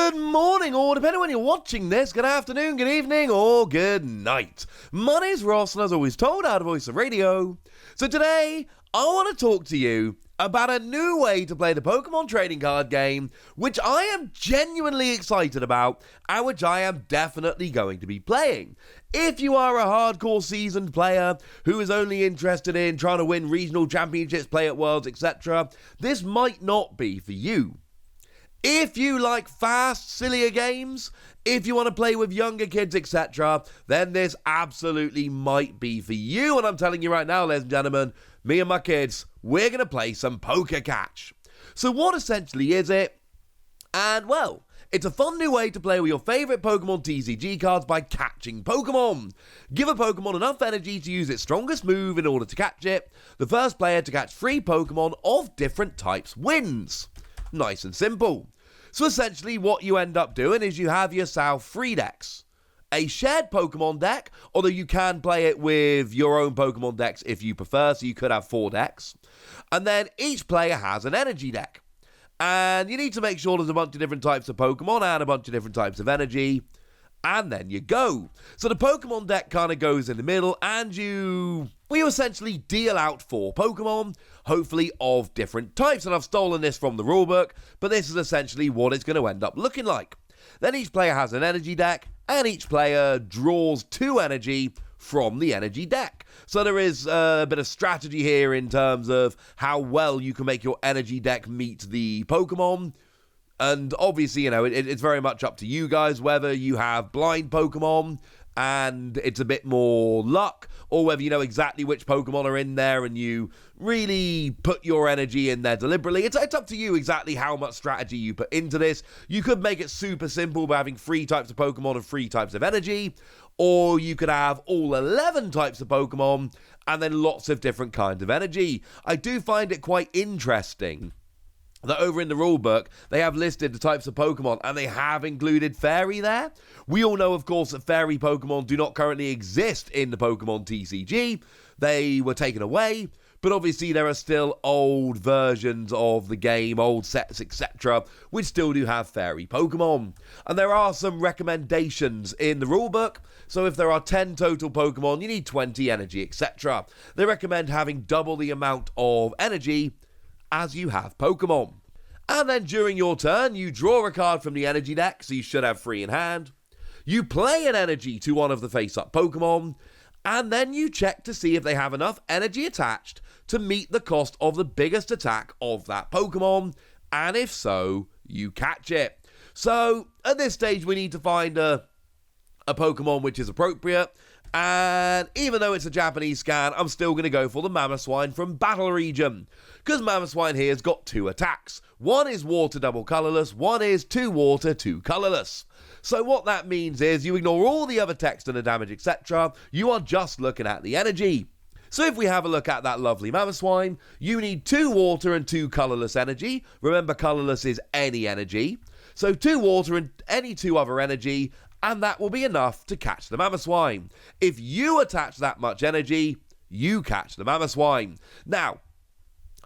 Good morning, or depending on when you're watching this, good afternoon, good evening, or good night. My name's Ross, and as always told, out of Voice of Radio. So today, I want to talk to you about a new way to play the Pokemon trading card game, which I am genuinely excited about, and which I am definitely going to be playing. If you are a hardcore seasoned player who is only interested in trying to win regional championships, play at Worlds, etc., this might not be for you. If you like fast, sillier games, if you want to play with younger kids, etc., then this absolutely might be for you. And I'm telling you right now, ladies and gentlemen, me and my kids, we're going to play some Poké Catch. So what essentially is it? And well, it's a fun new way to play with your favourite Pokemon TCG cards by catching Pokemon. Give a Pokemon enough energy to use its strongest move in order to catch it. The first player to catch 3 Pokemon of different types wins. Nice and simple. So essentially what you end up doing is you have yourself 3 decks. A shared Pokemon deck, although you can play it with your own Pokemon decks if you prefer, so you could have 4 decks. And then each player has an energy deck. And you need to make sure there's a bunch of different types of Pokemon and a bunch of different types of energy. And then you go. So the Pokemon deck kind of goes in the middle, and you essentially deal out 4 Pokemon, hopefully of different types. And I've stolen this from the rulebook, but this is essentially what it's going to end up looking like. Then each player has an energy deck, and each player draws 2 energy from the energy deck. So there is a bit of strategy here in terms of how well you can make your energy deck meet the Pokemon. And obviously, it's very much up to you guys whether you have blind Pokemon and it's a bit more luck, or whether you know exactly which Pokemon are in there and you really put your energy in there deliberately. It's up to you exactly how much strategy you put into this. You could make it super simple by having 3 types of Pokemon and 3 types of energy, or you could have all 11 types of Pokemon and then lots of different kinds of energy. I do find it quite interesting that over in the rulebook, they have listed the types of Pokemon, and they have included Fairy there. We all know, of course, that Fairy Pokemon do not currently exist in the Pokemon TCG. They were taken away, but obviously there are still old versions of the game, old sets, etc., which still do have Fairy Pokemon. And there are some recommendations in the rulebook. So if there are 10 total Pokemon, you need 20 energy, etc. They recommend having double the amount of energy as you have Pokemon. And then during your turn, you draw a card from the energy deck, so you should have 3 in hand. You play an energy to one of the face-up Pokemon, and then you check to see if they have enough energy attached to meet the cost of the biggest attack of that Pokemon, and if so, you catch it. So, at this stage, we need to find a Pokemon which is appropriate. And even though it's a Japanese scan, I'm still going to go for the Mamoswine from Battle Region. Because Mamoswine here has got 2 attacks. One is water double colourless, one is 2 water, 2 colourless. So what that means is you ignore all the other text and the damage, etc. You are just looking at the energy. So if we have a look at that lovely Mamoswine, you need 2 water and 2 colourless energy. Remember, colourless is any energy. So 2 water and any 2 other energy, and that will be enough to catch the Mamoswine. If you attach that much energy, you catch the Mamoswine. Now,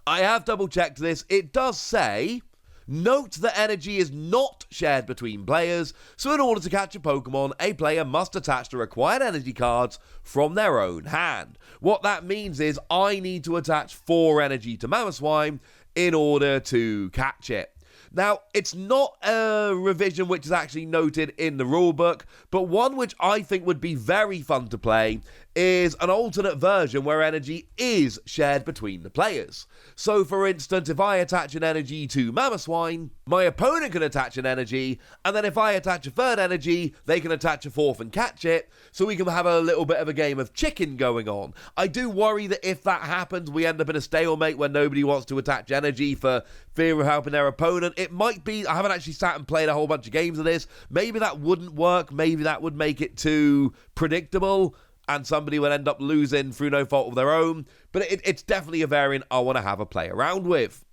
I have double-checked this. It does say, note that energy is not shared between players, so in order to catch a Pokemon, a player must attach the required energy cards from their own hand. What that means is I need to attach 4 energy to Mamoswine in order to catch it. Now, it's not a revision which is actually noted in the rulebook, but one which I think would be very fun to play is an alternate version where energy is shared between the players. So, for instance, if I attach an energy to Mamoswine, my opponent can attach an energy, and then if I attach a 3rd energy, they can attach a 4th and catch it, so we can have a little bit of a game of chicken going on. I do worry that if that happens, we end up in a stalemate where nobody wants to attach energy for fear of helping their opponent. It might be, I haven't actually sat and played a whole bunch of games of this, maybe that wouldn't work, maybe that would make it too predictable, and somebody would end up losing through no fault of their own, but it's definitely a variant I want to have a play around with.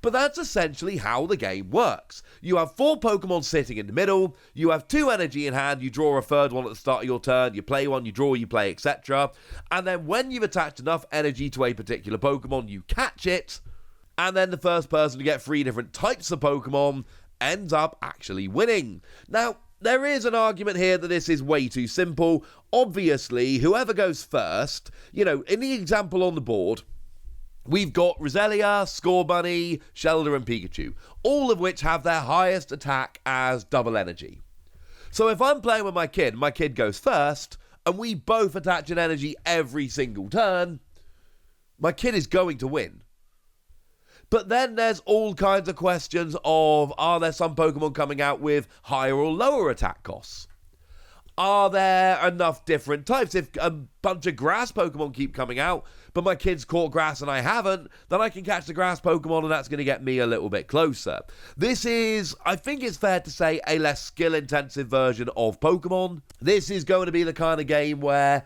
But that's essentially how the game works. You have 4 Pokemon sitting in the middle, you have 2 energy in hand, you draw a 3rd one at the start of your turn, you play one, you draw, you play, etc. And then when you've attached enough energy to a particular Pokemon, you catch it, and then the first person to get 3 different types of Pokemon ends up actually winning. Now, there is an argument here that this is way too simple. Obviously, whoever goes first, in the example on the board, we've got Roselia, Scorbunny, Shelder, and Pikachu, all of which have their highest attack as double energy. So if I'm playing with my kid goes first, and we both attach an energy every single turn, my kid is going to win. But then there's all kinds of questions of, are there some Pokemon coming out with higher or lower attack costs? Are there enough different types? If a bunch of grass Pokemon keep coming out, but my kid's caught grass and I haven't, then I can catch the grass Pokemon and that's going to get me a little bit closer. This is, I think it's fair to say, a less skill-intensive version of Pokemon. This is going to be the kind of game where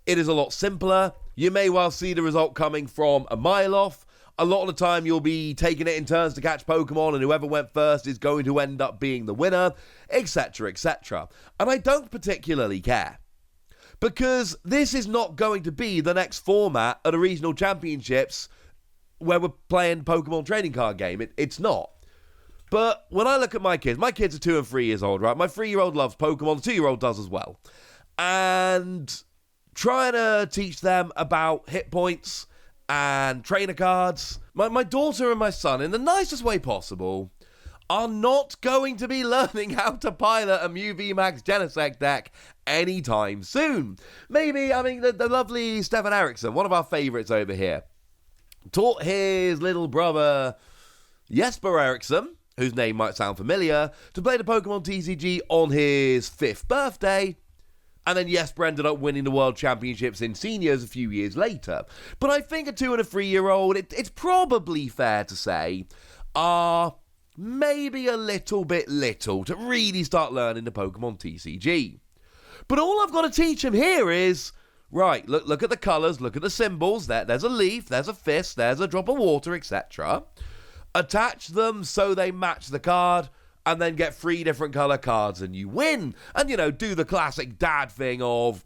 it is a lot simpler. You may well see the result coming from a mile off. A lot of the time you'll be taking it in turns to catch Pokemon, and whoever went first is going to end up being the winner, etc, etc. And I don't particularly care, because this is not going to be the next format of the regional championships where we're playing Pokemon trading card game. It's not. But when I look at my kids are 2 and 3 years old, right? My 3-year-old loves Pokemon, the 2-year-old does as well. And trying to teach them about hit points and trainer cards. My daughter and my son, in the nicest way possible, are not going to be learning how to pilot a Mew VMAX Genesect deck anytime soon. Maybe, the lovely Stefan Eriksson, one of our favourites over here, taught his little brother Jesper Eriksson, whose name might sound familiar, to play the Pokemon TCG on his 5th birthday. And then Jesper ended up winning the World Championships in seniors a few years later. But I think a 2 and a 3-year-old, it's probably fair to say, are maybe a little bit little to really start learning the Pokemon TCG. But all I've got to teach him here is, right, look at the colours, look at the symbols. There's a leaf, there's a fist, there's a drop of water, etc. Attach them so they match the card, and then get 3 different colour cards and you win. And, do the classic dad thing of,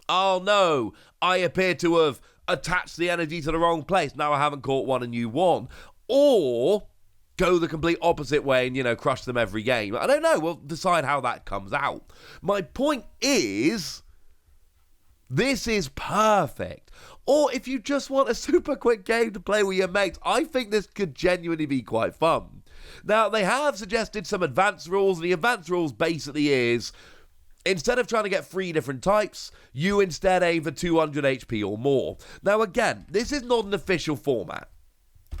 oh no, I appear to have attached the energy to the wrong place. Now I haven't caught one and you won. Or go the complete opposite way and, crush them every game. I don't know. We'll decide how that comes out. My point is, this is perfect. Or if you just want a super quick game to play with your mates, I think this could genuinely be quite fun. Now, they have suggested some advanced rules. The advanced rules basically is, instead of trying to get 3 different types, you instead aim for 200 HP or more. Now, again, this is not an official format,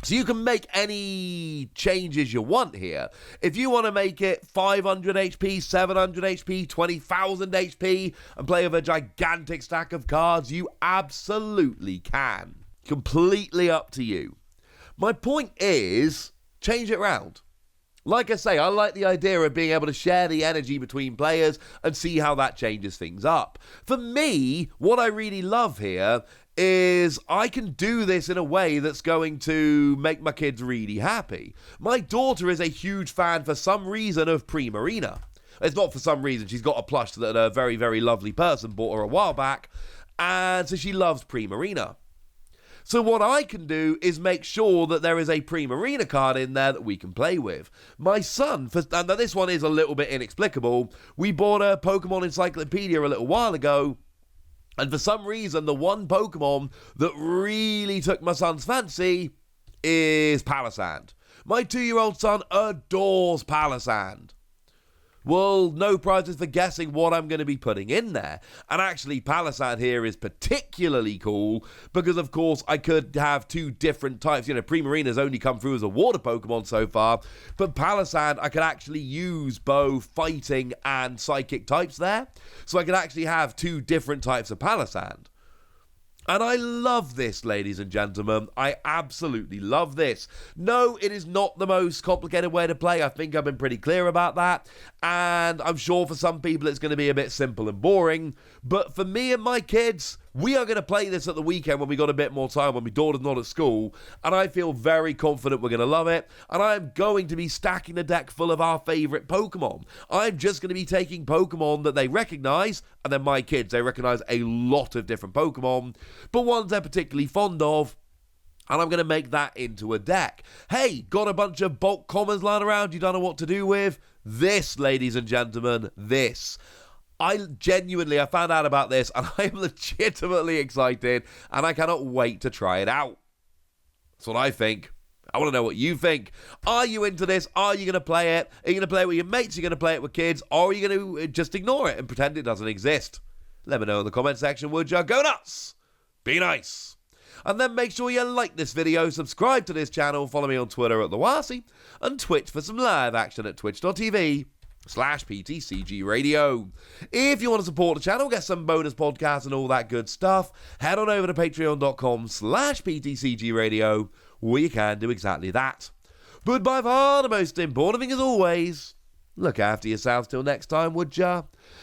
so you can make any changes you want here. If you want to make it 500 HP, 700 HP, 20,000 HP, and play with a gigantic stack of cards, you absolutely can. Completely up to you. My point is, change it round. Like I say, I like the idea of being able to share the energy between players and see how that changes things up. For me, what I really love here is I can do this in a way that's going to make my kids really happy. My daughter is a huge fan, for some reason, of Primarina. It's not for some reason. She's got a plush that a very, very lovely person bought her a while back, and so she loves Primarina. So what I can do is make sure that there is a Primarina card in there that we can play with. My son, and this one is a little bit inexplicable, we bought a Pokemon Encyclopedia a little while ago, and for some reason, the one Pokemon that really took my son's fancy is Palisand. My 2-year-old son adores Palisand. Well, no prizes for guessing what I'm going to be putting in there. And actually, Palisand here is particularly cool because, of course, I could have 2 different types. Primarina's only come through as a water Pokemon so far, but Palisand, I could actually use both fighting and psychic types there. So I could actually have 2 different types of Palisand. And I love this, ladies and gentlemen. I absolutely love this. No, it is not the most complicated way to play. I think I've been pretty clear about that. And I'm sure for some people it's going to be a bit simple and boring. But for me and my kids, we are going to play this at the weekend when we got a bit more time, when my daughter's not at school. And I feel very confident we're going to love it. And I'm going to be stacking the deck full of our favourite Pokemon. I'm just going to be taking Pokemon that they recognise. And then my kids, they recognise a lot of different Pokemon. But ones they're particularly fond of. and I'm going to make that into a deck. Hey, got a bunch of bulk commons lying around you don't know what to do with? This, ladies and gentlemen, this. I found out about this, and I am legitimately excited, and I cannot wait to try it out. That's what I think. I want to know what you think. Are you into this? Are you going to play it? Are you going to play it with your mates? Are you going to play it with kids? Or are you going to just ignore it and pretend it doesn't exist? Let me know in the comment section, would you? Go nuts! Be nice! And then make sure you like this video, subscribe to this channel, follow me on Twitter at TheWasi, and Twitch for some live action at twitch.tv/PTCG Radio. If you want to support the channel, get some bonus podcasts and all that good stuff, head on over to patreon.com/PTCG Radio, where you can do exactly that. But by far the most important thing as always, look after yourselves till next time, would ya?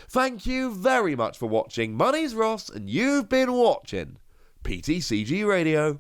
Thank you very much for watching. My name's Ross, and you've been watching PTCG Radio.